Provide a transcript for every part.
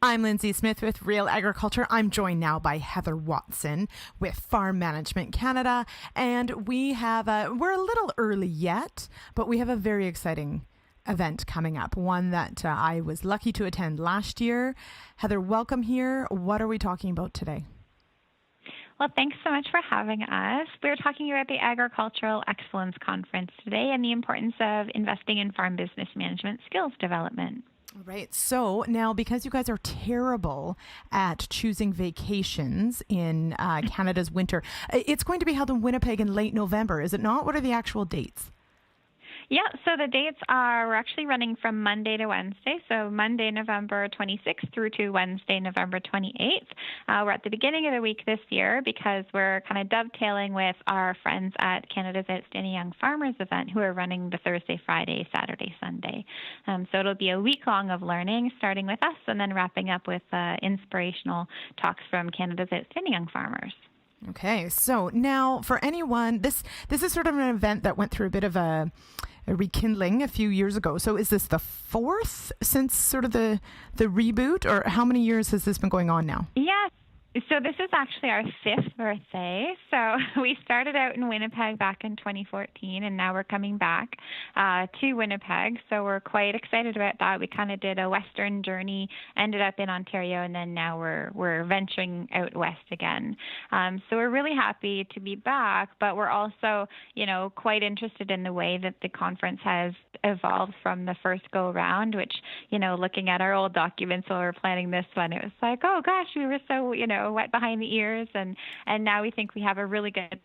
I'm Lindsay Smith with Real Agriculture. I'm joined now by Heather Watson with Farm Management Canada, and we're a little early yet, but we have a very exciting event coming up, one that I was lucky to attend last year. Heather, welcome here. What are we talking about today? Well, thanks so much for having us. We're talking about the Agricultural Excellence Conference today and the importance of investing in farm business management skills development. All right. So now, because you guys are terrible at choosing vacations in Canada's winter, it's going to be held in Winnipeg in late November, is it not? What are the actual dates? Yeah, so the dates we're actually running from Monday to Wednesday, so Monday, November 26th through to Wednesday, November 28th. We're at the beginning of the week this year because we're kind of dovetailing with our friends at Canada's Outstanding Young Farmers event who are running the Thursday, Friday, Saturday, Sunday. So it'll be a week long of learning, starting with us and then wrapping up with inspirational talks from Canada's Outstanding Young Farmers. Okay, so now for anyone, this is sort of an event that went through a bit of a rekindling a few years ago. So is this the fourth since sort of the reboot, or how many years has this been going on now? Yes. So this is actually our fifth birthday. So we started out in Winnipeg back in 2014, and now we're coming back to Winnipeg. So we're quite excited about that. We kind of did a Western journey, ended up in Ontario, and then now we're venturing out west again. So we're really happy to be back, but we're also, quite interested in the way that the conference has evolved from the first go round, which, looking at our old documents while we were planning this one, it was like, oh gosh, we were so, wet behind the ears, and now we think we have a really good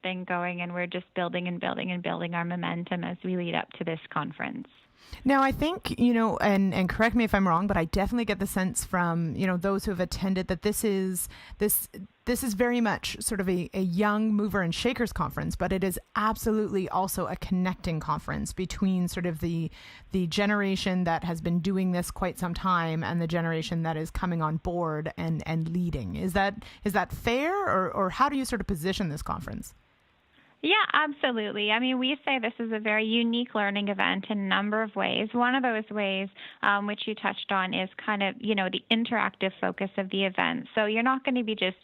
thing going, and we're just building and building and building our momentum as we lead up to this conference. Now, I think, and correct me if I'm wrong, but I definitely get the sense from, those who have attended that this is very much sort of a young mover and shakers conference, but it is absolutely also a connecting conference between sort of the generation that has been doing this quite some time and the generation that is coming on board and leading. Is that fair, or how do you sort of position this conference? Yeah, absolutely. I mean, we say this is a very unique learning event in a number of ways. One of those ways, which you touched on, is kind of, the interactive focus of the event. So you're not going to be just,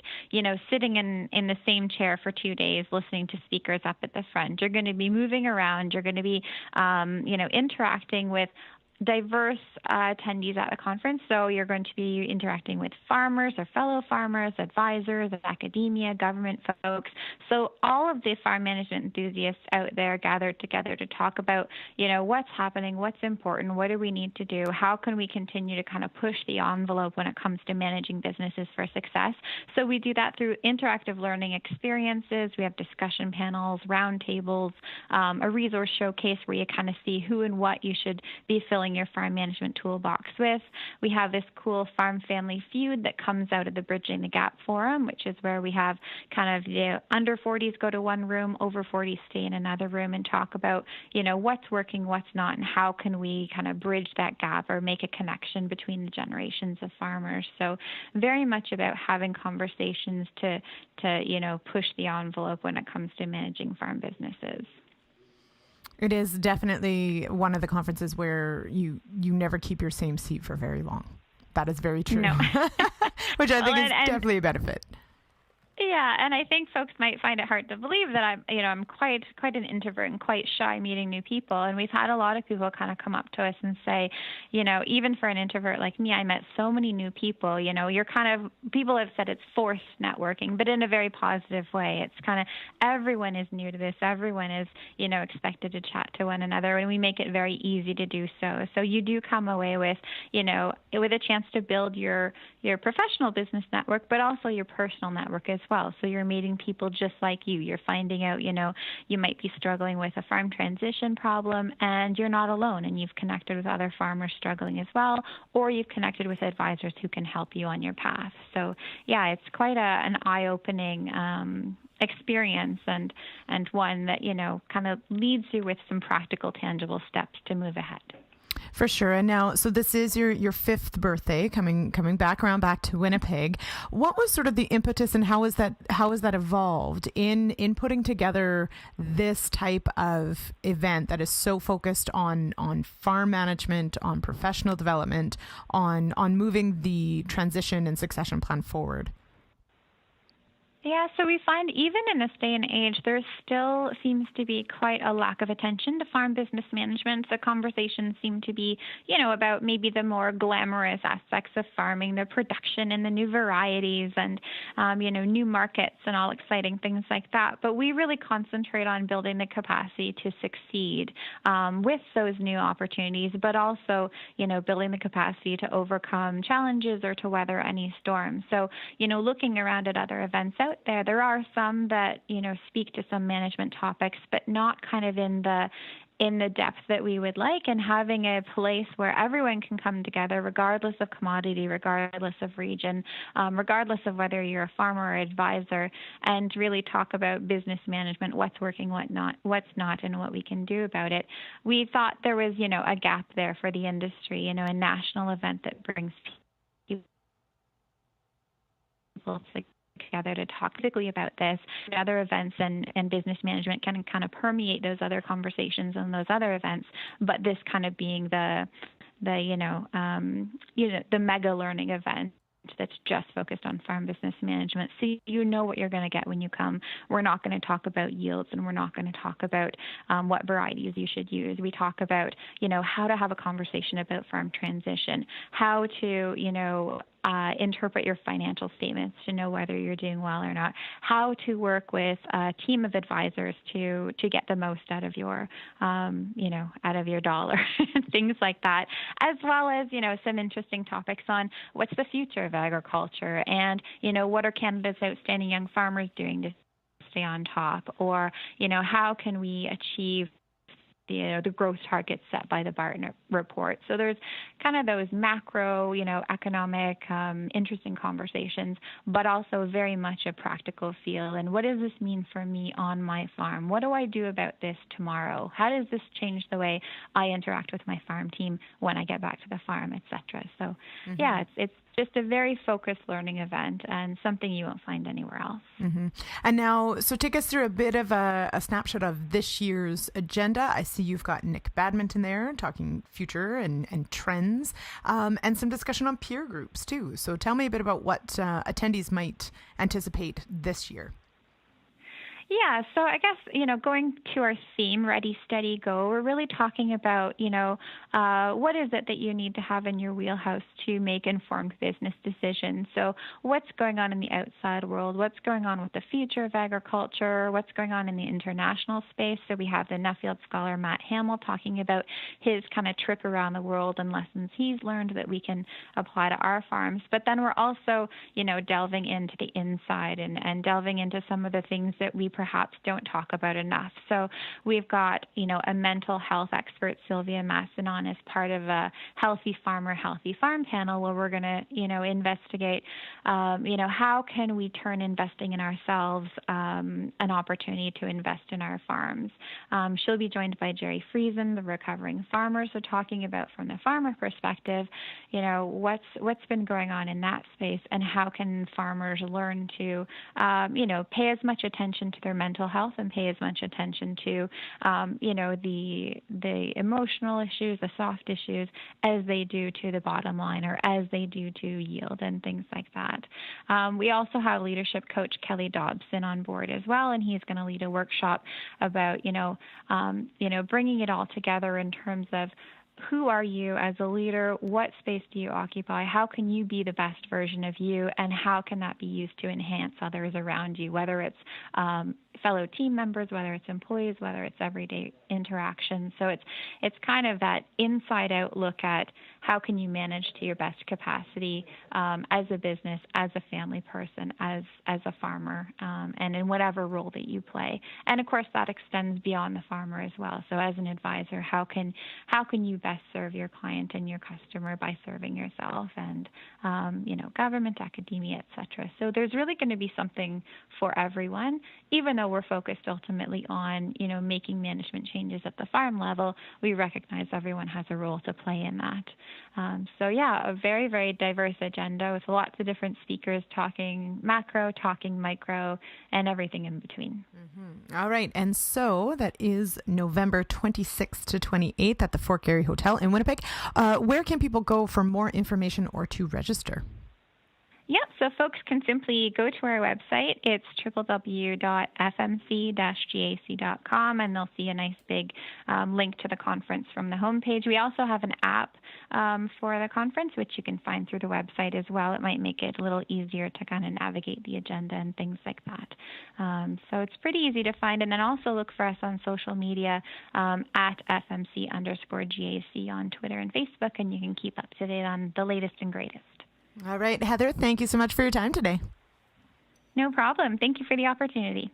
sitting in the same chair for 2 days listening to speakers up at the front. You're going to be moving around. You're going to be, interacting with diverse attendees at the conference. So you're going to be interacting with farmers or fellow farmers, advisors, academia, government folks. So all of the farm management enthusiasts out there gathered together to talk about, what's happening, what's important, what do we need to do, how can we continue to kind of push the envelope when it comes to managing businesses for success. So we do that through interactive learning experiences. We have discussion panels, roundtables, a resource showcase where you kind of see who and what you should be filling your farm management toolbox with. We have this cool farm family feud that comes out of the Bridging the Gap Forum, which is where we have kind of the under 40s go to one room, over 40s stay in another room and talk about, what's working, what's not, and how can we kind of bridge that gap or make a connection between the generations of farmers. So very much about having conversations to push the envelope when it comes to managing farm businesses. It is definitely one of the conferences where you never keep your same seat for very long. That is very true. No. Which I think is definitely a benefit. Yeah, and I think folks might find it hard to believe that I'm quite an introvert and quite shy meeting new people. And we've had a lot of people kind of come up to us and say, even for an introvert like me, I met so many new people. People have said it's forced networking, but in a very positive way. It's kind of everyone is new to this. Everyone is, expected to chat to one another, and we make it very easy to do so. So you do come away with, with a chance to build your professional business network, but also your personal network as well. So you're meeting people just like you. You're finding out, you might be struggling with a farm transition problem, and you're not alone, and you've connected with other farmers struggling as well, or you've connected with advisors who can help you on your path. So yeah, it's quite an eye-opening experience and one that, kind of leads you with some practical, tangible steps to move ahead. For sure. And now, so this is your fifth birthday, coming back to Winnipeg. What was sort of the impetus, and how has that evolved in putting together this type of event that is so focused on farm management, on professional development, on moving the transition and succession plan forward? Yeah, so we find even in this day and age, there still seems to be quite a lack of attention to farm business management. The conversations seem to be, about maybe the more glamorous aspects of farming, the production and the new varieties and, new markets and all exciting things like that. But we really concentrate on building the capacity to succeed with those new opportunities, but also, building the capacity to overcome challenges or to weather any storms. So, looking around at other events out there are some that, speak to some management topics, but not kind of in the depth that we would like, and having a place where everyone can come together regardless of commodity, regardless of region, regardless of whether you're a farmer or advisor, and really talk about business management, what's working, what's not, and what we can do about it. We thought there was, a gap there for the industry, a national event that brings people together to talk particularly about this. Other events and business management can kind of permeate those other conversations and those other events, but this kind of being the mega learning event that's just focused on farm business management. So you know what you're going to get when you come. We're not going to talk about yields, and we're not going to talk about what varieties you should use. We talk about, how to have a conversation about farm transition, how to, interpret your financial statements to know whether you're doing well or not, how to work with a team of advisors to get the most out of your, out of your dollar, things like that, as well as, some interesting topics on what's the future of agriculture and, what are Canada's outstanding young farmers doing to stay on top, or, how can we achieve the growth targets set by the Barton report. So there's kind of those macro, economic, interesting conversations, but also very much a practical feel. And what does this mean for me on my farm? What do I do about this tomorrow? How does this change the way I interact with my farm team when I get back to the farm, et cetera? So, yeah, it's just a very focused learning event and something you won't find anywhere else. And now, so take us through a bit of a snapshot of this year's agenda. I see you've got Nick Badminton there talking future and trends, and some discussion on peer groups too. So tell me a bit about what attendees might anticipate this year. Yeah, so I guess, going to our theme, Ready, Steady, Go, we're really talking about, what is it that you need to have in your wheelhouse to make informed business decisions? So what's going on in the outside world? What's going on with the future of agriculture? What's going on in the international space? So we have the Nuffield scholar Matt Hamill talking about his kind of trip around the world and lessons he's learned that we can apply to our farms. But then we're also, delving into the inside and delving into some of the things that we perhaps don't talk about enough. So we've got, a mental health expert, Sylvia Masson, on as part of a Healthy Farmer, Healthy Farm panel where we're going to, investigate, how can we turn investing in ourselves an opportunity to invest in our farms. She'll be joined by Jerry Friesen, the recovering farmer, so talking about from the farmer perspective, what's been going on in that space and how can farmers learn to, pay as much attention to their mental health and pay as much attention to, the emotional issues, the soft issues, as they do to the bottom line or as they do to yield and things like that. We also have leadership coach Kelly Dobson on board as well, and he's going to lead a workshop about, bringing it all together in terms of who are you as a leader? What space do you occupy? How can you be the best version of you? And how can that be used to enhance others around you, whether it's fellow team members, whether it's employees, whether it's everyday interactions. So it's kind of that inside out look at how can you manage to your best capacity as a business, as a family person, as a farmer, and in whatever role that you play. And of course that extends beyond the farmer as well. So as an advisor, how can you best serve your client and your customer by serving yourself and government, academia, et cetera. So there's really going to be something for everyone, even though though we're focused ultimately on, making management changes at the farm level, we recognize everyone has a role to play in that. So yeah, a very, very diverse agenda with lots of different speakers talking macro, talking micro, and everything in between. Mm-hmm. All right. And so that is November 26th to 28th at the Fort Garry Hotel in Winnipeg. Where can people go for more information or to register? Yep, so folks can simply go to our website. It's www.fmc-gac.com, and they'll see a nice big link to the conference from the homepage. We also have an app for the conference, which you can find through the website as well. It might make it a little easier to kind of navigate the agenda and things like that. So it's pretty easy to find. And then also look for us on social media at FMC_GAC on Twitter and Facebook, and you can keep up to date on the latest and greatest. All right, Heather, thank you so much for your time today. No problem. Thank you for the opportunity.